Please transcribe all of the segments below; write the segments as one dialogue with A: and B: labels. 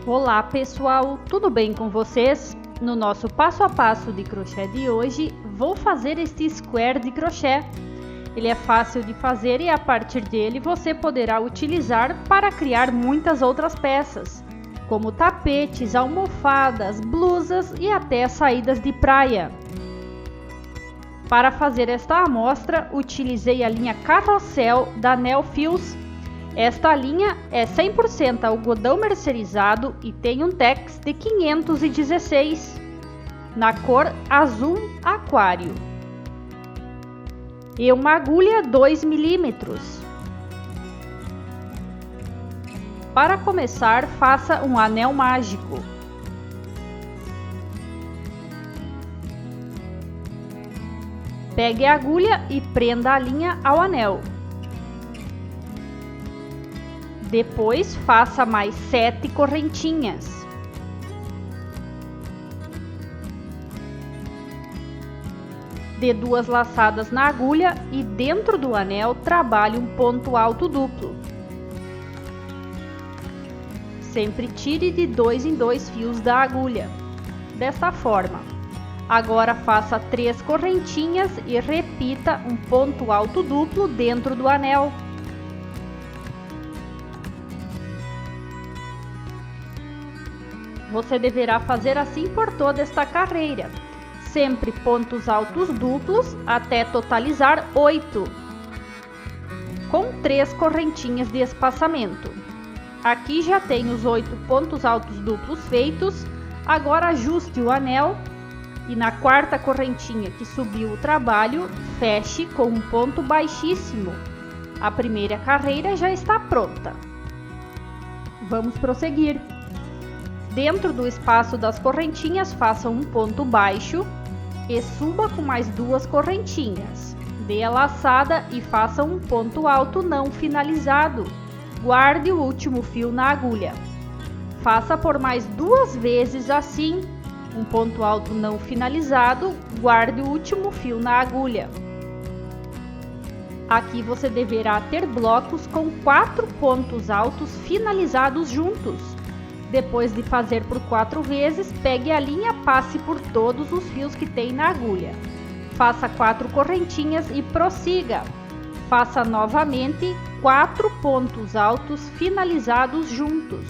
A: Olá pessoal, tudo bem com vocês? No nosso passo a passo de crochê de hoje, vou fazer este square de crochê. Ele é fácil de fazer e a partir dele você poderá utilizar para criar muitas outras peças, como tapetes, almofadas, blusas e até saídas de praia. Para fazer esta amostra, utilizei a linha Carrossel da Neofios. Esta linha é 100% algodão mercerizado e tem um tex de 516, na cor azul aquário. E uma agulha 2 mm. Para começar, faça um anel mágico. Pegue a agulha e prenda a linha ao anel. Depois, faça mais 7 correntinhas. Dê 2 laçadas na agulha e dentro do anel trabalhe um ponto alto duplo. Sempre tire de 2 em 2 fios da agulha, desta forma. Agora faça 3 correntinhas e repita um ponto alto duplo dentro do anel. Você deverá fazer assim por toda esta carreira, sempre pontos altos duplos até totalizar 8, com 3 correntinhas de espaçamento. Aqui já tem os 8 pontos altos duplos feitos, agora ajuste o anel e na quarta correntinha que subiu o trabalho, feche com um ponto baixíssimo. A primeira carreira já está pronta. Vamos prosseguir. Dentro do espaço das correntinhas, faça um ponto baixo e suba com mais 2 correntinhas. Dê a laçada e faça um ponto alto não finalizado. Guarde o último fio na agulha. Faça por mais 2 vezes assim. Um ponto alto não finalizado, guarde o último fio na agulha. Aqui você deverá ter blocos com 4 pontos altos finalizados juntos. Depois de fazer por 4 vezes, pegue a linha, passe por todos os fios que tem na agulha. Faça 4 correntinhas e prossiga. Faça novamente 4 pontos altos finalizados juntos.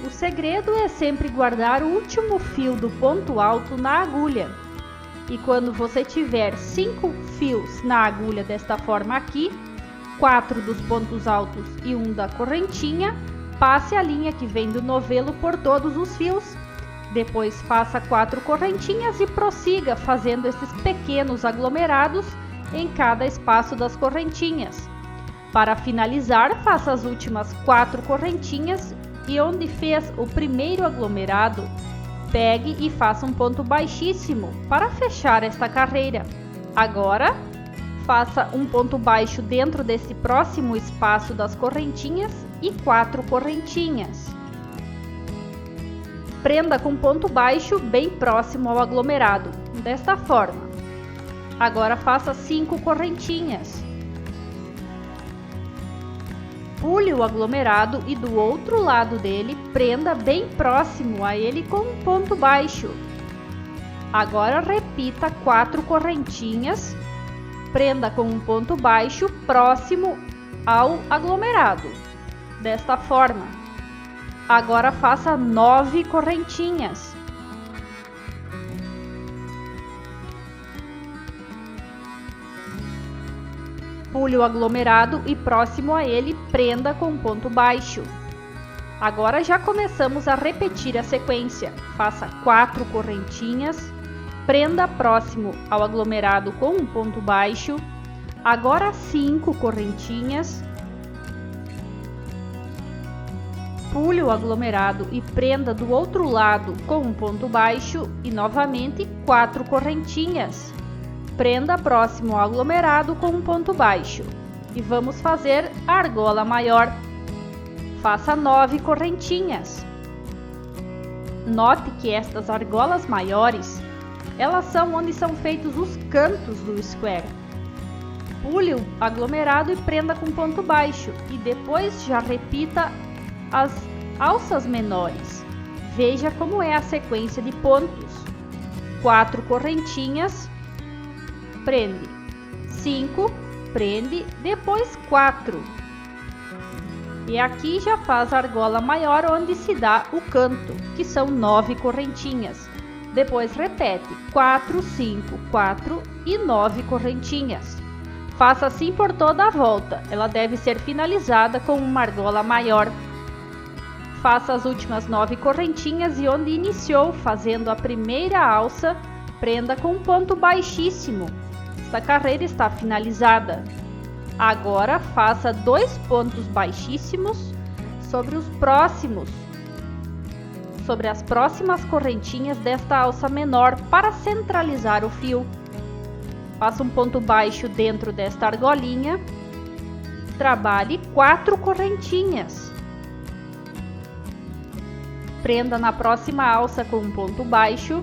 A: O segredo é sempre guardar o último fio do ponto alto na agulha. E quando você tiver 5 fios na agulha desta forma aqui, 4 dos pontos altos e 1 da correntinha, passe a linha que vem do novelo por todos os fios. Depois faça 4 correntinhas e prossiga fazendo esses pequenos aglomerados em cada espaço das correntinhas. Para finalizar, faça as últimas 4 correntinhas e onde fez o primeiro aglomerado, pegue e faça um ponto baixíssimo para fechar esta carreira. Agora, faça um ponto baixo dentro desse próximo espaço das correntinhas e 4 correntinhas. Prenda com ponto baixo bem próximo ao aglomerado, desta forma. Agora faça 5 correntinhas. Pule o aglomerado e do outro lado dele, prenda bem próximo a ele com um ponto baixo. Agora repita 4 correntinhas, prenda com um ponto baixo próximo ao aglomerado, desta forma. Agora faça 9 correntinhas. Pule o aglomerado e próximo a ele, prenda com um ponto baixo. Agora já começamos a repetir a sequência. Faça 4 correntinhas, prenda próximo ao aglomerado com um ponto baixo. Agora 5 correntinhas. Pule o aglomerado e prenda do outro lado com um ponto baixo e novamente 4 correntinhas. Prenda próximo ao aglomerado com um ponto baixo. E vamos fazer a argola maior. Faça 9 correntinhas. Note que estas argolas maiores, elas são onde são feitos os cantos do square. Pule o aglomerado e prenda com ponto baixo e depois já repita as Alças menores. Veja como é a sequência de pontos. 4 correntinhas, prende. 5, prende, depois 4. E aqui já faz a argola maior onde se dá o canto, que são 9 correntinhas. Depois repete 4, 5, 4 e 9 correntinhas. Faça assim por toda a volta. Ela deve ser finalizada com uma argola maior. Faça as últimas 9 correntinhas e onde iniciou fazendo a primeira alça, prenda com um ponto baixíssimo. Esta carreira está finalizada. Agora faça 2 pontos baixíssimos sobre as próximas correntinhas desta alça menor para centralizar o fio. Faça um ponto baixo dentro desta argolinha. Trabalhe 4 correntinhas. Prenda na próxima alça com um ponto baixo.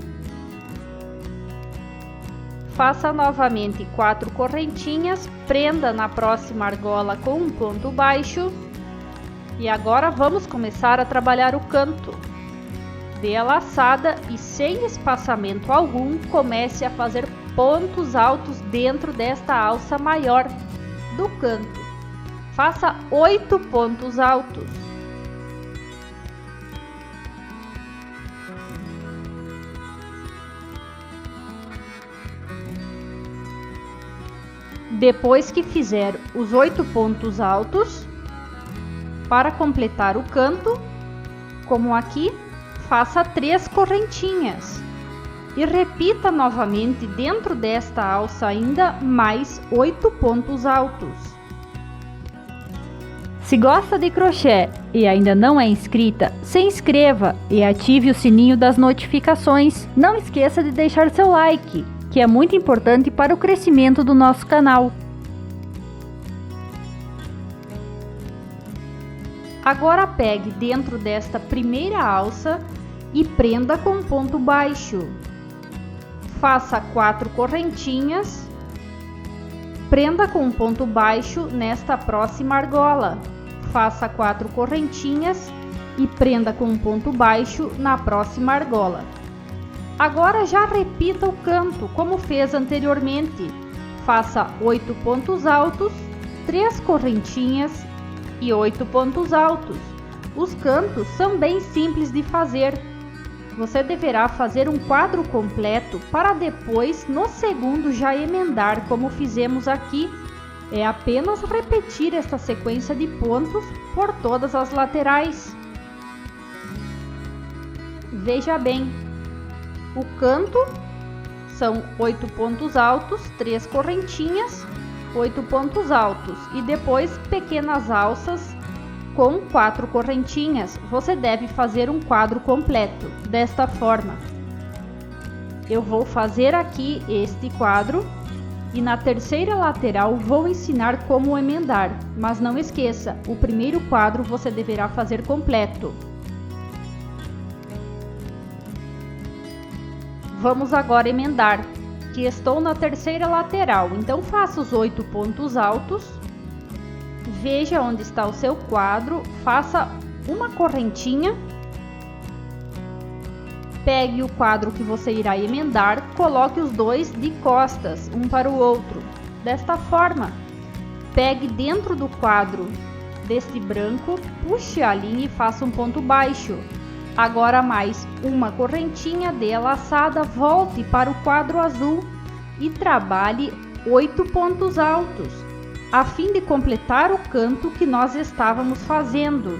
A: Faça novamente 4 correntinhas, prenda na próxima argola com um ponto baixo. E agora vamos começar a trabalhar o canto. Dê a laçada e sem espaçamento algum, comece a fazer pontos altos dentro desta alça maior do canto. Faça 8 pontos altos. Depois que fizer os 8 pontos altos, para completar o canto, como aqui, faça 3 correntinhas e repita novamente dentro desta alça ainda mais 8 pontos altos. Se gosta de crochê e ainda não é inscrita, se inscreva e ative o sininho das notificações. Não esqueça de deixar seu like, que é muito importante para o crescimento do nosso canal. Agora pegue dentro desta primeira alça e prenda com um ponto baixo. Faça 4 correntinhas, prenda com um ponto baixo nesta próxima argola. Faça 4 correntinhas e prenda com um ponto baixo na próxima argola. Agora já repita o canto como fez anteriormente. Faça 8 pontos altos, 3 correntinhas e 8 pontos altos. Os cantos são bem simples de fazer. Você deverá fazer um quadro completo para depois, no segundo, já emendar como fizemos aqui. É apenas repetir esta sequência de pontos por todas as laterais. Veja bem, o canto são 8 pontos altos, 3 correntinhas, 8 pontos altos e depois pequenas alças com 4 correntinhas. Você deve fazer um quadro completo desta forma. Eu vou fazer aqui este quadro e na terceira lateral vou ensinar como emendar, mas não esqueça, o primeiro quadro você deverá fazer completo. Vamos agora emendar, que estou na terceira lateral, então faça os 8 pontos altos. Veja onde está o seu quadro, faça uma correntinha, pegue o quadro que você irá emendar, coloque os dois de costas, um para o outro, desta forma. Pegue dentro do quadro deste branco, puxe a linha e faça um ponto baixo. Agora mais uma correntinha, dê a laçada, volte para o quadro azul e trabalhe 8 pontos altos, a fim de completar o canto que nós estávamos fazendo.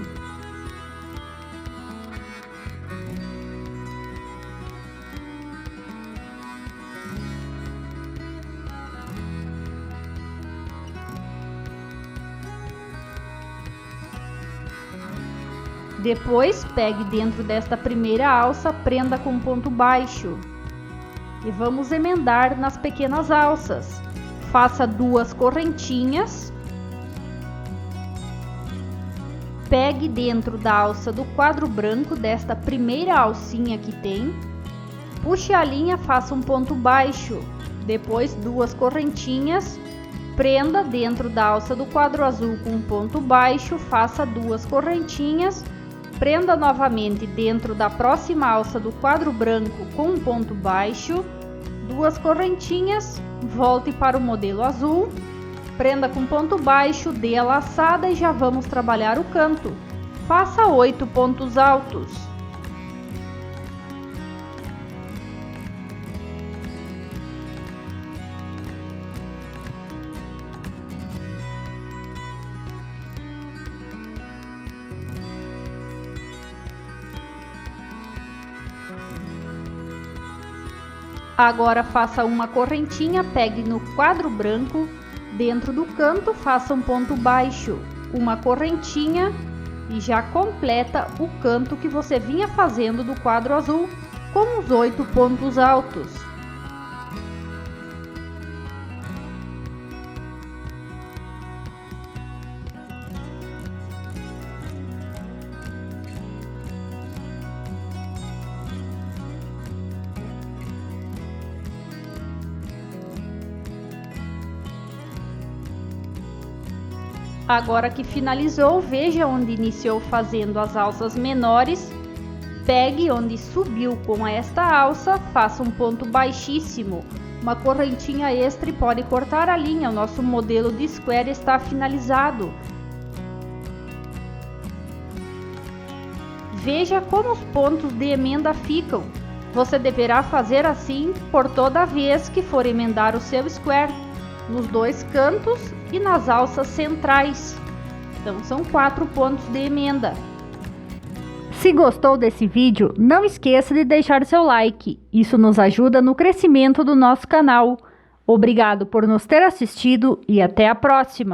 A: Depois, pegue dentro desta primeira alça, prenda com ponto baixo. E vamos emendar nas pequenas alças. Faça 2 correntinhas. Pegue dentro da alça do quadro branco desta primeira alcinha que tem. Puxe a linha, faça um ponto baixo. Depois 2 correntinhas. Prenda dentro da alça do quadro azul com um ponto baixo, faça 2 correntinhas. Prenda novamente dentro da próxima alça do quadro branco com um ponto baixo, 2 correntinhas, volte para o modelo azul, prenda com ponto baixo, dê a laçada e já vamos trabalhar o canto. Faça 8 pontos altos. Agora faça uma correntinha, pegue no quadro branco, dentro do canto faça um ponto baixo, uma correntinha e já completa o canto que você vinha fazendo do quadro azul com os 8 pontos altos. Agora que finalizou, veja onde iniciou fazendo as alças menores, pegue onde subiu com esta alça, faça um ponto baixíssimo, uma correntinha extra e pode cortar a linha. O nosso modelo de square está finalizado. Veja como os pontos de emenda ficam. Você deverá fazer assim por toda vez que for emendar o seu square, nos 2 cantos e nas alças centrais. Então são 4 pontos de emenda. Se gostou desse vídeo, não esqueça de deixar seu like. Isso nos ajuda no crescimento do nosso canal. Obrigado por nos ter assistido e até a próxima!